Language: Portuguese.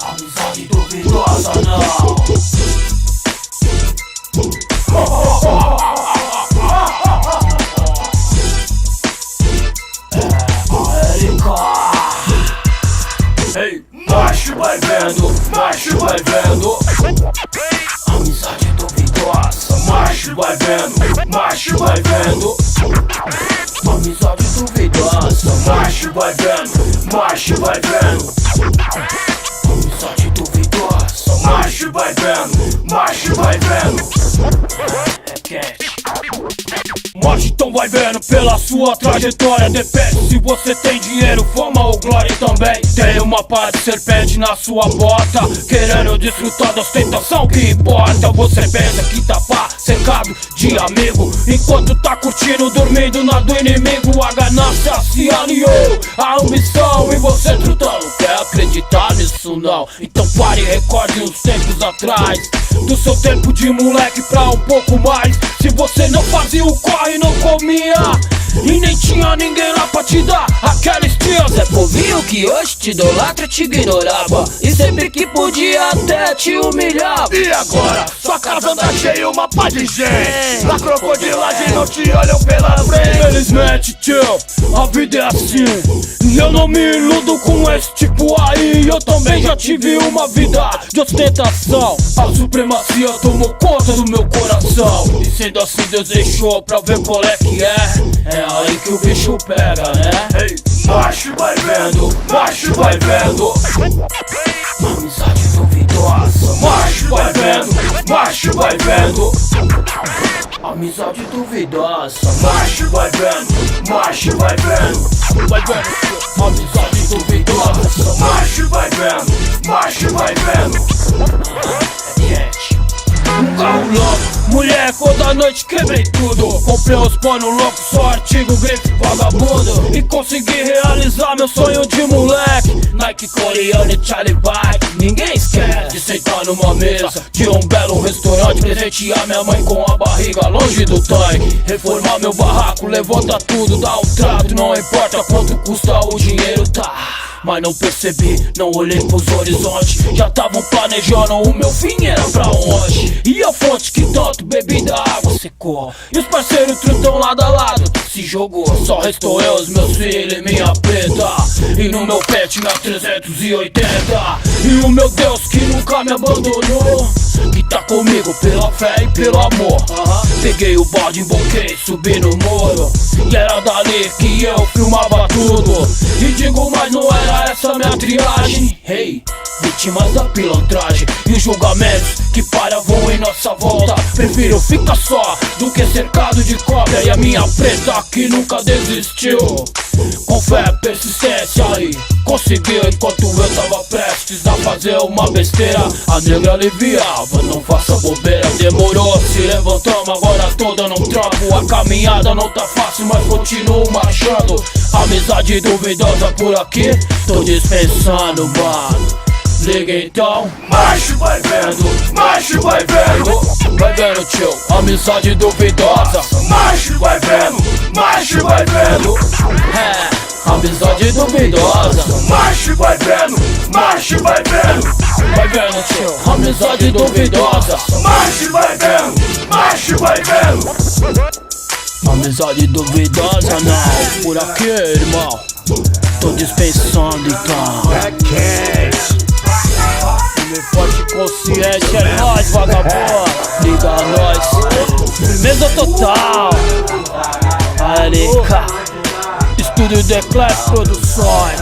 Amizade duvidosa não. Ei, macho vai vendo, macho vai vendo. Amizade duvidosa, macho vai vendo, macho vai vendo. Amizade duvidosa, macho vai vendo, macho vai vendo. Amizade duvidosa, macho vai vendo, macho vai vendo. É quente. Macho, então vai vendo pela sua trajetória. Depende se você tem dinheiro, fama ou glória também. Tem uma pá de serpente na sua bota, querendo desfrutar da ostentação que importa. Você pensa que tá pá, cercado de amigo, enquanto tá curtindo, dormindo na do inimigo. A ganância se aliou à ambição e você trutando. Quer acreditar nisso não? Então pare e recorde uns tempos atrás, do seu tempo de moleque pra um pouco mais. Se você não fazia o corre, não comia e nem tinha ninguém lá pra te dar aquela estia. Zé Povinho que hoje te idolatra, te ignorava e sempre que podia até te humilhava. E agora, sua casa anda cheia, uma pá de gente. Na crocodilagem não te olham pela frente. Infelizmente, tio, a vida é assim, e eu não me iludo com esse tipo aí. Eu também já tive uma vida de ostentação. A supremacia tomou conta do meu coração, e sendo assim Deus deixou pra ver qual é que é. É aí que o bicho pega, né? Ei, macho vai vendo, macho vai vendo. Amizade duvidosa, Macho vai vendo, macho vai vendo. amizade duvidosa. Macho vai vendo, macho vai vendo. Vai vendo, tio, amizade duvidosa. Macho vai vendo, macho vai vendo. Gente, um carro louco, mulher, toda noite quebrei tudo. Comprei os pano louco, só artigo, grife, vagabundo, e consegui realizar meu sonho de moleque. Nike coreano e Charlie Bike, ninguém esquece de sentar numa mesa de um belo restaurante, presentear minha mãe com a barriga longe do tanque, reformar meu barraco, levanta tudo, dá um trato, não importa quanto custa o dinheiro, tá? Mas não percebi, não olhei pros horizontes, já tavam planejando o meu fim era pra onde. E a fonte que tanto bebida, água secou, e os parceiros trutão lado a lado se jogou. Só restou eu, os meus filhos e minha preta, e no meu pé tinha 380. E o meu Deus que nunca me abandonou, que tá comigo pela fé e pelo amor. Peguei o balde, emboquei, subi no muro, e era dali que eu filmava tudo. E digo, mas não era essa minha triagem. Hey, vítimas da pilantragem e os julgamentos que paravam em nossa volta. Prefiro ficar só do que cercado de cobra. E a minha preta que nunca desistiu, com fé, persistência aí conseguiu. Enquanto eu tava prestes a fazer uma besteira, a negra aliviava, não faça bobeira. Demorou, se levantamos, agora toda não trampo. A caminhada não tá fácil, mas continuo marchando. Amizade duvidosa por aqui, tô dispensando, mano. Liga então, Macho vai vendo, macho vai vendo. vai vendo, tio, amizade duvidosa. Macho vai vendo, macho vai vendo. É, amizade duvidosa. Macho vai vendo, macho vai vendo. Vai vendo, tio, amizade duvidosa. Macho vai vendo, macho vai vendo. Amizade duvidosa não, por aqui, irmão, tô dispensando então. É quente. Firme, forte, consciente, é nóis, vagabundo. Liga a nós, firmeza total. Arica, Estúdio The Class Produções.